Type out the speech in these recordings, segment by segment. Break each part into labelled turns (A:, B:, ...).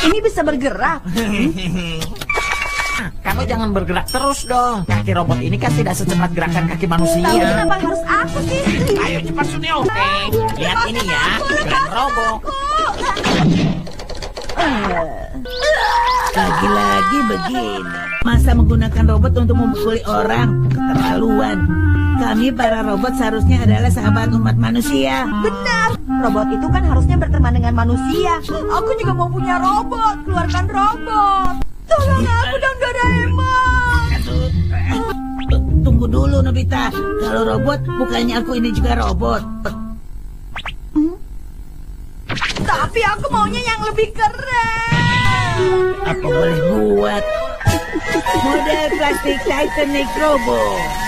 A: Ini bisa bergerak.
B: Kamu jangan bergerak terus dong. Kaki robot ini kan tidak secepat gerakan kaki manusia.
A: Tapi kenapa harus aku sih?
C: Ayo cepat Suneo.
B: Lihat ini ya, keren robot.
D: Lagi-lagi begini. Masa menggunakan robot untuk memukuli orang? Keterlaluan. Kami para robot seharusnya adalah sahabat umat manusia.
A: Benar. Robot itu kan harusnya berteman dengan manusia. Aku juga mau punya robot. Keluarkan robot. Tolong aku dong, Doraemon.
D: Tunggu dulu Nobita. Kalau robot, bukannya aku ini juga robot.
A: Tapi aku maunya yang lebih keren.
D: Apa boleh buat? Model plastik Titanic Robot.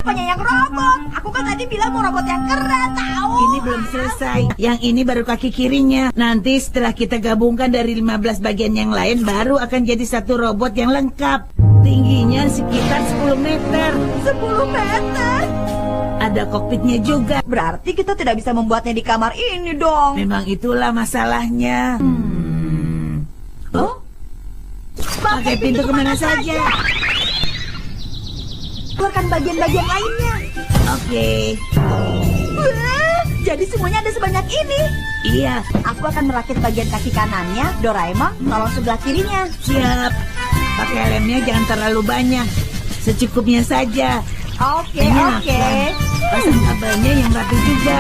A: Apanya yang robot? Aku kan tadi bilang mau robot yang keren, tahu?
D: Ini belum selesai. Yang ini baru kaki kirinya. Nanti setelah kita gabungkan dari 15 bagian yang lain, baru akan jadi satu robot yang lengkap. Tingginya sekitar 10 meter.
A: 10 meter?
D: Ada kokpitnya juga.
A: Berarti kita tidak bisa membuatnya di kamar ini dong.
D: Memang itulah masalahnya.
A: Oh?
D: Pakai pintu kemana saja.
A: Keluarkan bagian-bagian lainnya.
D: Oke.
A: Wah, jadi semuanya ada sebanyak ini.
D: Iya,
A: Aku akan merakit bagian kaki kanannya. Doraemon, tolong sebelah kirinya.
D: siap. Pakai lemnya jangan terlalu banyak. Secukupnya saja.
A: Oke,
D: Ini
A: oke.
D: apa? Pasang kabelnya yang rapi juga.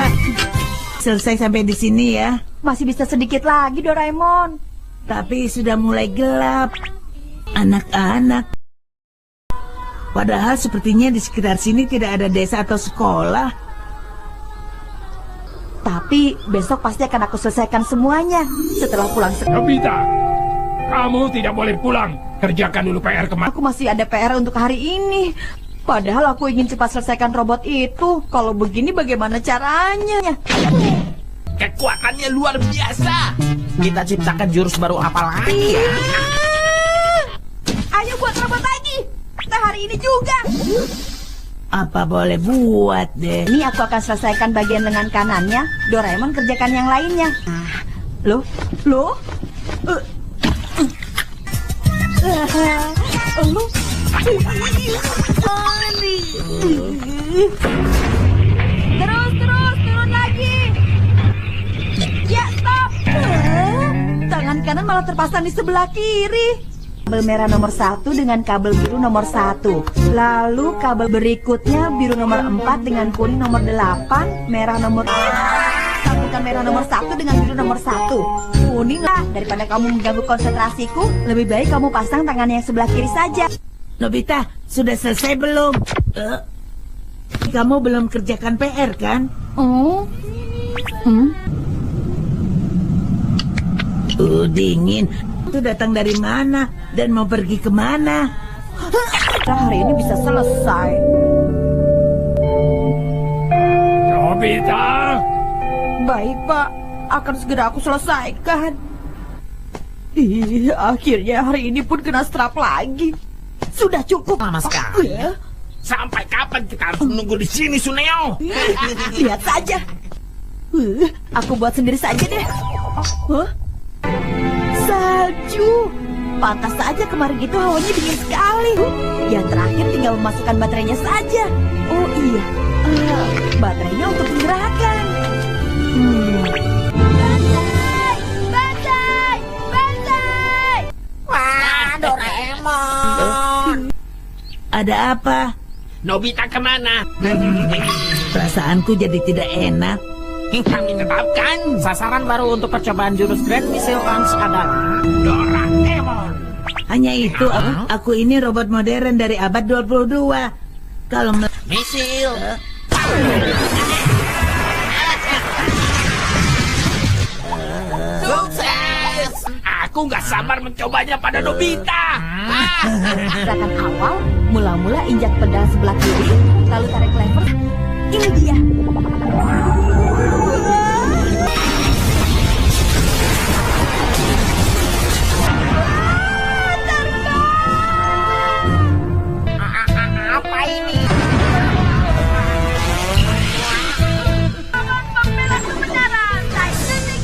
D: Selesai sampai di sini ya.
A: Masih bisa sedikit lagi, Doraemon.
D: Tapi sudah mulai gelap. Anak-anak. Padahal sepertinya di sekitar sini tidak ada desa atau sekolah.
A: Tapi besok pasti akan aku selesaikan semuanya. Setelah pulang
C: Nobita, kamu tidak boleh pulang. Kerjakan dulu PR kemarin.
A: Aku masih ada PR untuk hari ini. Padahal aku ingin cepat selesaikan robot itu. Kalau begini bagaimana caranya?
C: Kekuatannya luar biasa.
B: Kita ciptakan jurus baru apa lagi ya?
A: Ayo buat robot lagi. Kita hari ini juga.
D: Apa boleh buat deh.
A: Ini aku akan selesaikan bagian lengan kanannya. Doraemon kerjakan yang lainnya. Loh? Loh? Terus, turun lagi. Ya, stop. Tangan kanan malah terpasang di sebelah kiri. Kabel merah nomor 1 dengan kabel biru nomor 1. Lalu kabel berikutnya biru nomor 4 dengan kuning nomor 8. Merah nomor... Sambungkan merah nomor 1 dengan biru nomor 1. Kuning lah. Daripada kamu mengganggu konsentrasiku, lebih baik kamu pasang tangan yang sebelah kiri saja.
D: Nobita, sudah selesai belum? Kamu belum kerjakan PR kan? Dingin. Itu datang dari mana dan mau pergi kemana?
A: Hari ini bisa selesai.
C: Nobita,
A: Baik, Pak. Akan segera aku selesaikan. Akhirnya hari ini pun kena strap lagi. Sudah cukup.
B: Lama sekali.
C: sampai kapan kita harus menunggu di sini, Suneo?
A: Lihat saja. Aku buat sendiri saja deh. Salju. Pantas saja kemarin itu hawanya dingin sekali. Yang terakhir tinggal memasukkan baterainya saja. Oh iya, baterainya untuk menggerakkan. Bantai!
B: Wah, Doraemon.
D: Ada apa?
C: Nobita kemana?
D: Perasaanku jadi tidak enak.
C: Kami tetapkan
B: Sasaran baru untuk percobaan jurus Grand Missile Launch adalah
C: Doraemon.
D: Hanya itu, aku ini robot modern dari abad 22. Kalau
B: misil.
C: Sukses! Aku nggak sabar mencobanya pada Nobita.
A: Gerakan awal, mula-mula injak pedal sebelah kiri, lalu tarik lever. Ini dia.
B: Apa ini?
A: Pembela kebenaran, Titanic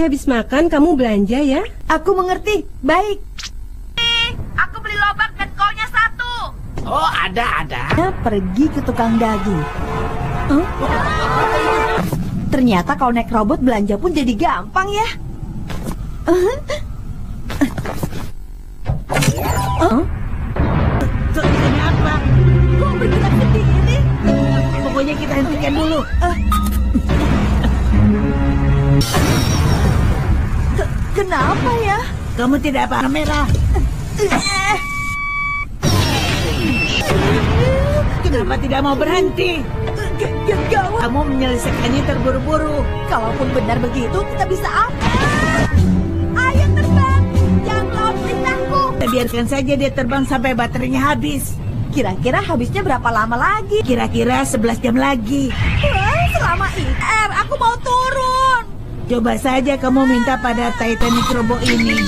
E: habis makan kamu belanja ya.
A: Aku mengerti. Baik. Aku beli lobak dan kolnya 1.
B: Oh, ada.
A: Dia pergi ke tukang daging. Ternyata kalau naik robot belanja pun jadi gampang ya.
D: Kenapa?
A: Kok bergerak sendiri?
D: Pokoknya kita hentikan dulu.
A: Kenapa ya?
D: Kamu tidak apa merah. Kenapa tidak mau berhenti?
A: Gawat.
D: Kamu menyelesaikannya terburu-buru.
A: Kalaupun benar begitu, kita bisa apa? Ayo terbang. Jangan melawan perintahku.
D: Kita biarkan saja dia terbang sampai baterainya habis.
A: Kira-kira habisnya berapa lama lagi?
D: Kira-kira 11 jam lagi.
A: Wah, selama IR, aku mau turun.
D: Coba saja kamu minta pada Titanic Robo ini.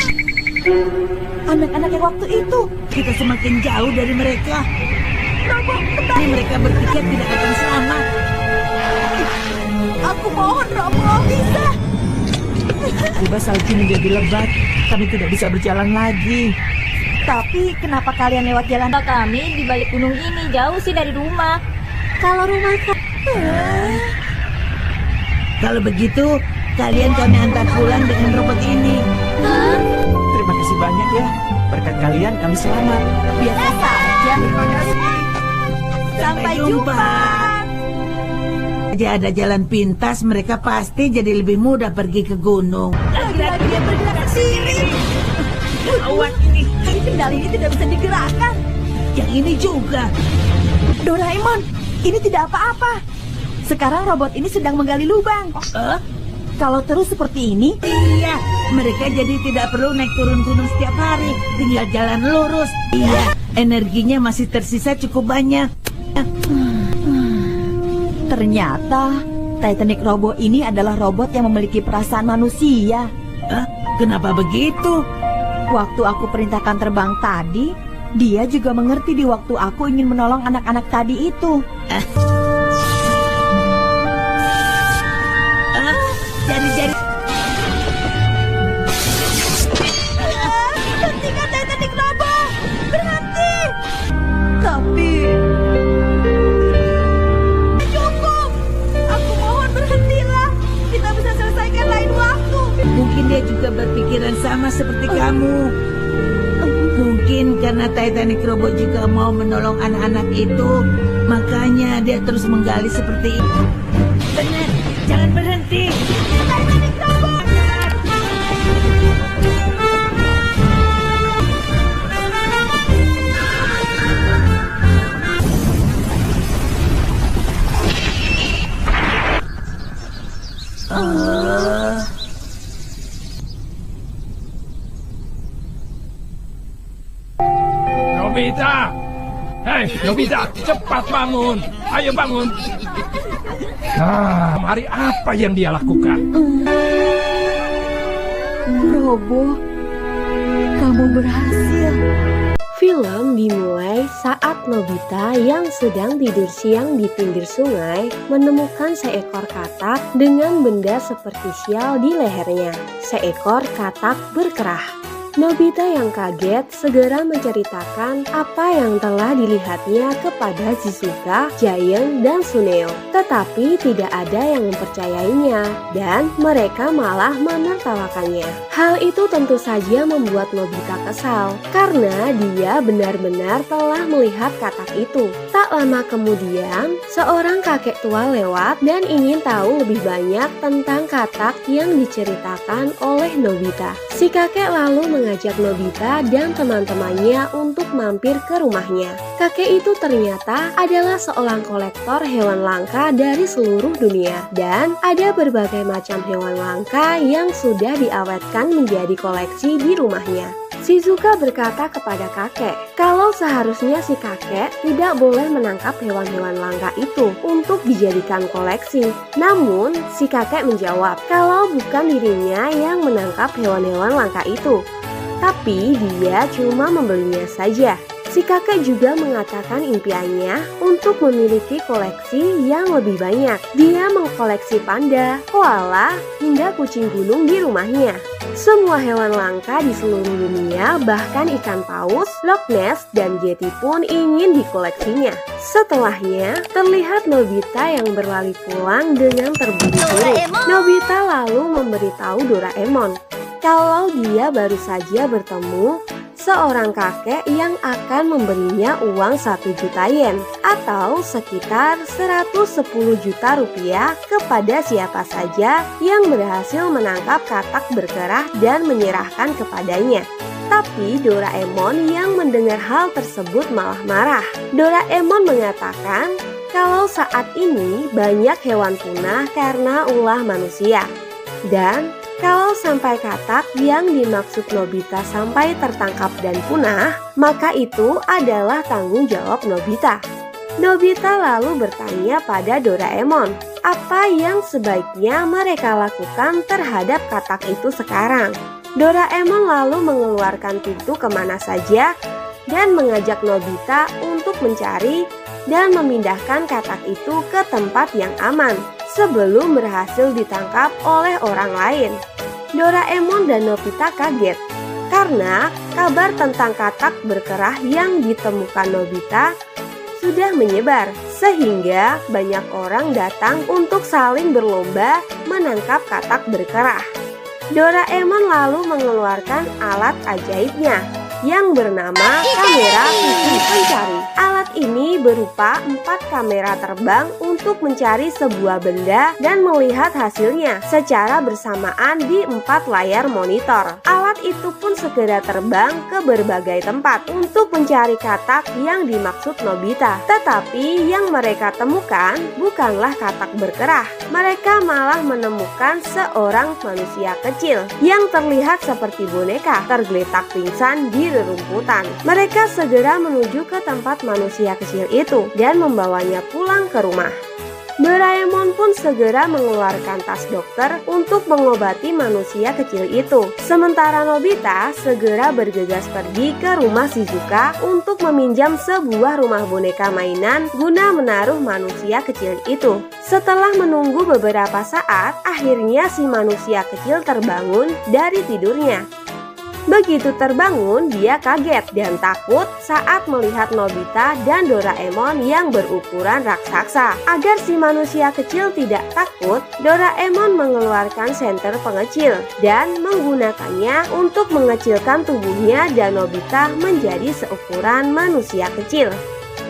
A: Anak-anak yang waktu itu.
D: Kita semakin jauh dari mereka.
A: Robo, kembali.
D: Ini mereka berpikir tidak akan selamat.
A: Aku mohon, Robo, bisa.
B: Tiba salju menjadi lebat. Kami tidak bisa berjalan lagi.
A: Tapi kenapa kalian lewat jalan?
F: Kami di balik gunung ini, jauh sih dari rumah.
A: Kalau rumah
D: Kalau begitu, kalian kami antar pulang dengan robot ini.
B: Terima kasih banyak ya. Berkat kalian kami selamat.
A: biasa saja. Sampai jumpa.
D: Jika ada jalan pintas, mereka pasti jadi lebih mudah pergi ke gunung.
A: Lagi-lagi dia bergerak sendiri.
D: Awak ini,
A: Kendali ini tidak bisa digerakkan.
D: yang ini juga.
A: Doraemon, ini tidak apa-apa. Sekarang robot ini sedang menggali lubang. Kalau terus seperti ini,
D: Iya, mereka jadi tidak perlu naik turun gunung setiap hari. Tinggal jalan lurus. Iya, energinya masih tersisa cukup banyak.
A: ternyata Titanic Robo ini adalah robot yang memiliki perasaan manusia.
D: Kenapa begitu?
A: Waktu aku perintahkan terbang tadi, dia juga mengerti di waktu aku ingin menolong anak-anak tadi itu.
D: Jadi
A: Hentikan Titanic Robo! Berhenti! Tapi... cukup! Aku mohon berhentilah. Kita bisa selesaikan lain waktu.
D: mungkin dia juga berpikiran sama seperti kamu. Mungkin karena Titanic Robo juga mau menolong anak-anak itu, makanya dia terus menggali seperti itu. Benar, jangan berhenti.
A: Titanic Robo!
C: Nobita! Hei, Nobita, cepat bangun. Ayo bangun. Hari apa yang dia lakukan?
A: Robo, kamu berhasil.
E: Film dimulai saat Nobita yang sedang tidur siang di pinggir sungai menemukan seekor katak dengan benda seperti sial di lehernya. Seekor katak berkerah. Nobita yang kaget segera menceritakan apa yang telah dilihatnya kepada Shizuka, Giant, dan Suneo. Tetapi tidak ada yang mempercayainya dan mereka malah menertawakannya. Hal itu tentu saja membuat Nobita kesal karena dia benar-benar telah melihat katak itu. Tak lama kemudian, seorang kakek tua lewat dan ingin tahu lebih banyak tentang katak yang diceritakan oleh Nobita. Si kakek lalu mengajak Nobita dan teman-temannya untuk mampir ke rumahnya. Kakek itu ternyata adalah seorang kolektor hewan langka dari seluruh dunia dan ada berbagai macam hewan langka yang sudah diawetkan menjadi koleksi di rumahnya. Shizuka berkata kepada kakek, kalau seharusnya si kakek tidak boleh menangkap hewan-hewan langka itu untuk dijadikan koleksi. Namun, si kakek menjawab kalau bukan dirinya yang menangkap hewan-hewan langka itu, tapi dia cuma membelinya saja. Si kakek juga mengatakan impiannya untuk memiliki koleksi yang lebih banyak. Dia mengkoleksi panda, koala, hingga kucing gunung di rumahnya. Semua hewan langka di seluruh dunia, bahkan ikan paus, Loch Ness, dan Yeti pun ingin dikoleksinya. Setelahnya, terlihat Nobita yang berlari pulang dengan terburu-buru. Nobita lalu memberitahu Doraemon kalau dia baru saja bertemu seorang kakek yang akan memberinya uang 1 juta yen atau sekitar 110 juta rupiah kepada siapa saja yang berhasil menangkap katak berkerah dan menyerahkan kepadanya. Tapi Doraemon yang mendengar hal tersebut malah marah. Doraemon mengatakan kalau saat ini banyak hewan punah karena ulah manusia. Dan kalau sampai katak yang dimaksud Nobita sampai tertangkap dan punah, maka itu adalah tanggung jawab Nobita. Nobita lalu bertanya pada Doraemon, apa yang sebaiknya mereka lakukan terhadap katak itu sekarang. Doraemon lalu mengeluarkan pintu kemana saja dan mengajak Nobita untuk mencari dan memindahkan katak itu ke tempat yang aman sebelum berhasil ditangkap oleh orang lain. Doraemon dan Nobita kaget karena kabar tentang katak berkerah yang ditemukan Nobita sudah menyebar, sehingga banyak orang datang untuk saling berlomba menangkap katak berkerah. Doraemon lalu mengeluarkan alat ajaibnya yang bernama kamera kucing pencari. Alat ini berupa 4 kamera terbang untuk mencari sebuah benda dan melihat hasilnya secara bersamaan di 4 layar monitor. Alat itu pun segera terbang ke berbagai tempat untuk mencari katak yang dimaksud Nobita. Tetapi yang mereka temukan bukanlah katak berkerah. Mereka malah menemukan seorang manusia kecil yang terlihat seperti boneka tergeletak pingsan di rerumputan. Mereka segera menuju ke tempat manusia kecil itu dan membawanya pulang ke rumah. Doraemon pun segera mengeluarkan tas dokter untuk mengobati manusia kecil itu. Sementara Nobita segera bergegas pergi ke rumah Shizuka untuk meminjam sebuah rumah boneka mainan guna menaruh manusia kecil itu. Setelah menunggu beberapa saat, akhirnya si manusia kecil terbangun dari tidurnya. Begitu terbangun, dia kaget dan takut saat melihat Nobita dan Doraemon yang berukuran raksasa. Agar si manusia kecil tidak takut, Doraemon mengeluarkan senter pengecil dan menggunakannya untuk mengecilkan tubuhnya dan Nobita menjadi seukuran manusia kecil.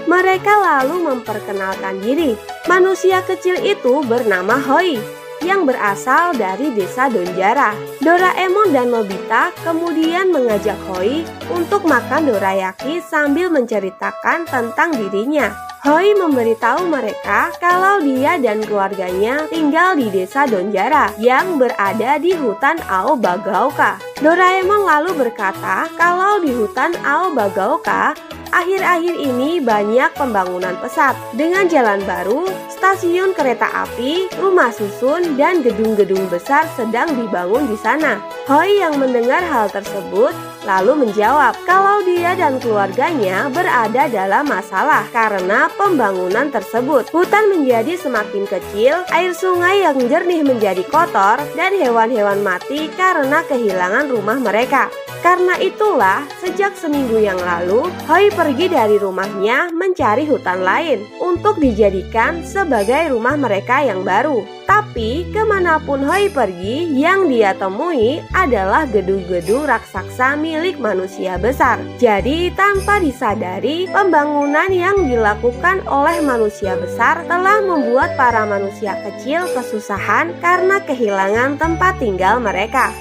E: Mereka lalu memperkenalkan diri. Manusia kecil itu bernama Hoi yang berasal dari desa Donjara. Doraemon dan Nobita kemudian mengajak Hoi untuk makan dorayaki sambil menceritakan tentang dirinya. Hoi memberitahu mereka kalau dia dan keluarganya tinggal di desa Donjara yang berada di hutan Aobagaoka. Doraemon lalu berkata kalau di hutan Aobagaoka akhir-akhir ini banyak pembangunan pesat dengan jalan baru, stasiun kereta api, rumah susun, dan gedung-gedung besar sedang dibangun di sana. Hoi yang mendengar hal tersebut lalu menjawab kalau dia dan keluarganya berada dalam masalah karena pembangunan tersebut. Hutan menjadi semakin kecil, air sungai yang jernih menjadi kotor, dan hewan-hewan mati karena kehilangan rumah mereka. Karena itulah, sejak seminggu yang lalu, Hoi pergi dari rumahnya mencari hutan lain untuk dijadikan sebagai rumah mereka yang baru. Tapi kemanapun Hoi pergi, yang dia temui adalah gedung-gedung raksasa milik manusia besar. Jadi tanpa disadari, pembangunan yang dilakukan oleh manusia besar telah membuat para manusia kecil kesusahan karena kehilangan tempat tinggal mereka.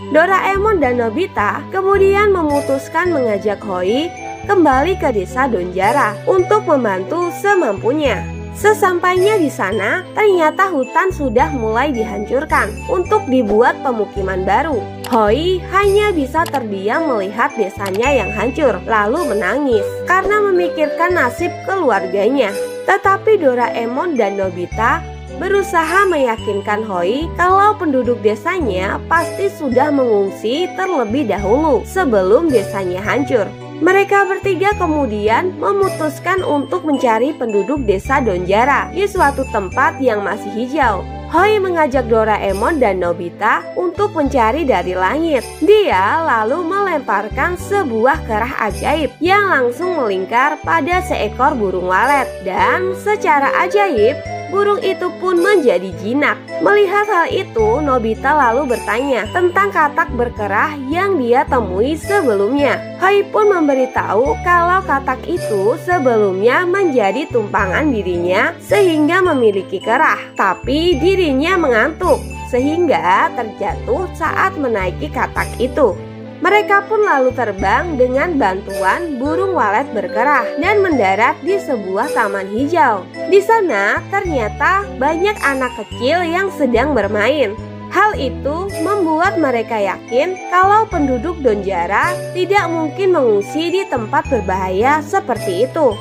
E: Doraemon dan Nobita kemudian memutuskan mengajak Hoi kembali ke desa Donjara untuk membantu semampunya. Sesampainya di sana, ternyata hutan sudah mulai dihancurkan untuk dibuat pemukiman baru. Hoi hanya bisa terdiam melihat desanya yang hancur, lalu menangis karena memikirkan nasib keluarganya. Tetapi Doraemon dan Nobita berusaha meyakinkan Hoi kalau penduduk desanya pasti sudah mengungsi terlebih dahulu sebelum desanya hancur. Mereka bertiga kemudian memutuskan untuk mencari penduduk desa Donjara di suatu tempat yang masih hijau. Hoi mengajak Doraemon dan Nobita untuk mencari dari langit. Dia lalu melemparkan sebuah kerah ajaib yang langsung melingkar pada seekor burung walet. Dan secara ajaib, burung itu pun menjadi jinak. Melihat hal itu, Nobita lalu bertanya tentang katak berkerah yang dia temui sebelumnya. Hoi pun memberitahu kalau katak itu sebelumnya menjadi tumpangan dirinya sehingga memiliki kerah. Tapi dirinya mengantuk sehingga terjatuh saat menaiki katak itu. Mereka pun lalu terbang dengan bantuan burung walet berkerah dan mendarat di sebuah taman hijau. Di sana ternyata banyak anak kecil yang sedang bermain. Hal itu membuat mereka yakin kalau penduduk Donjara tidak mungkin mengungsi di tempat berbahaya seperti itu.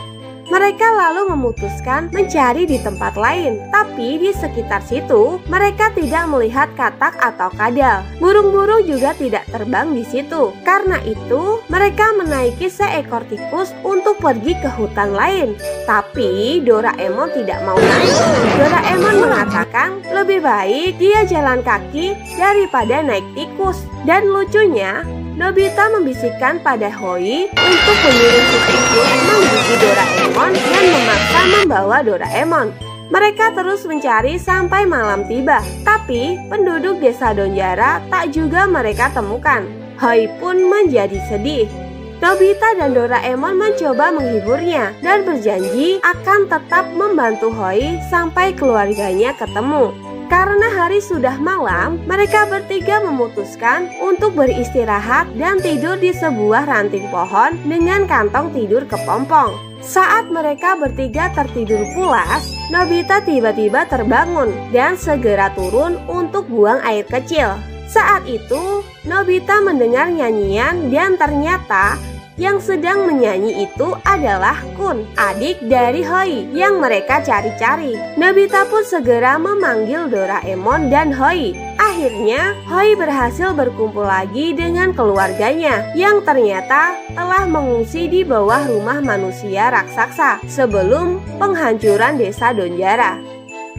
E: Mereka lalu memutuskan mencari di tempat lain, tapi di sekitar situ mereka tidak melihat katak atau kadal. Burung-burung juga tidak terbang di situ. Karena itu, mereka menaiki seekor tikus untuk pergi ke hutan lain. Tapi Doraemon tidak mau naik. Doraemon mengatakan lebih baik dia jalan kaki daripada naik tikus. Dan lucunya, Nobita membisikkan pada Hoi untuk menyuruh si tikus menggigit Doraemon dan memaksa membawa Doraemon. Mereka terus mencari sampai malam tiba, tapi penduduk desa Donjara tak juga mereka temukan. Hoi pun menjadi sedih. Nobita dan Doraemon mencoba menghiburnya dan berjanji akan tetap membantu Hoi sampai keluarganya ketemu. Karena hari sudah malam, mereka bertiga memutuskan untuk beristirahat dan tidur di sebuah ranting pohon dengan kantong tidur kepompong. Saat mereka bertiga tertidur pulas, Nobita tiba-tiba terbangun dan segera turun untuk buang air kecil. Saat itu, Nobita mendengar nyanyian dan ternyata yang sedang menyanyi itu adalah Kun, adik dari Hoi yang mereka cari-cari. Nobita pun segera memanggil Doraemon dan Hoi. Akhirnya, Hoi berhasil berkumpul lagi dengan keluarganya yang ternyata telah mengungsi di bawah rumah manusia raksasa sebelum penghancuran desa Donjara.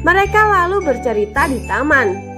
E: Mereka lalu bercerita di taman.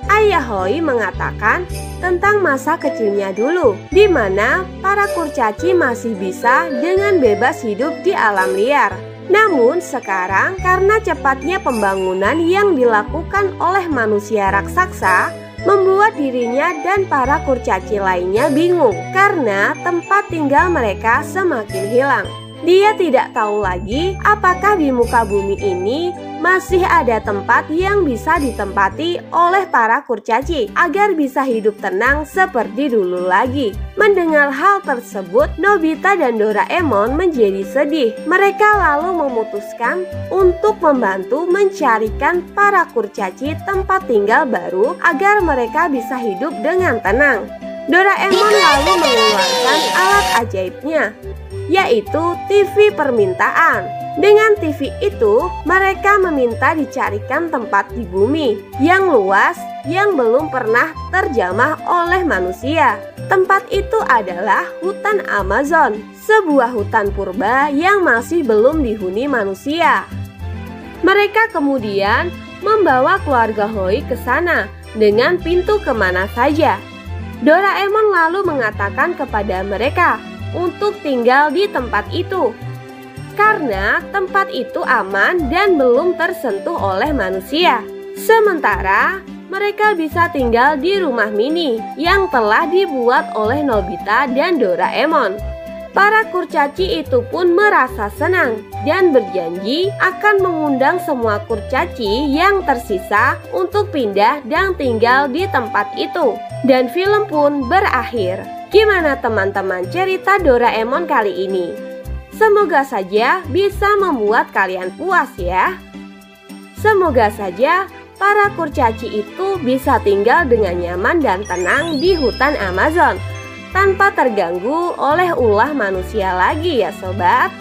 E: Ayah Hoi mengatakan tentang masa kecilnya dulu, di mana para kurcaci masih bisa dengan bebas hidup di alam liar. Namun sekarang karena cepatnya pembangunan yang dilakukan oleh manusia raksasa, membuat dirinya dan para kurcaci lainnya bingung karena tempat tinggal mereka semakin hilang. Dia tidak tahu lagi apakah di muka bumi ini masih ada tempat yang bisa ditempati oleh para kurcaci agar bisa hidup tenang seperti dulu lagi. Mendengar hal tersebut, Nobita dan Doraemon menjadi sedih. Mereka lalu memutuskan untuk membantu mencarikan para kurcaci tempat tinggal baru agar mereka bisa hidup dengan tenang. Doraemon lalu mengeluarkan alat ajaibnya, yaitu TV permintaan. Dengan TV itu, mereka meminta dicarikan tempat di bumi yang luas yang belum pernah terjamah oleh manusia. Tempat itu adalah hutan Amazon, sebuah hutan purba yang masih belum dihuni manusia. Mereka kemudian membawa keluarga Hoi ke sana dengan pintu kemana saja. Doraemon lalu mengatakan kepada mereka untuk tinggal di tempat itu karena tempat itu aman dan belum tersentuh oleh manusia. Sementara mereka bisa tinggal di rumah mini yang telah dibuat oleh Nobita dan Doraemon. Para kurcaci itu pun merasa senang dan berjanji akan mengundang semua kurcaci yang tersisa untuk pindah dan tinggal di tempat itu. Dan film pun berakhir. Gimana teman-teman cerita Doraemon kali ini? Semoga saja bisa membuat kalian puas ya. Semoga saja para kurcaci itu bisa tinggal dengan nyaman dan tenang di hutan Amazon tanpa terganggu oleh ulah manusia lagi ya sobat.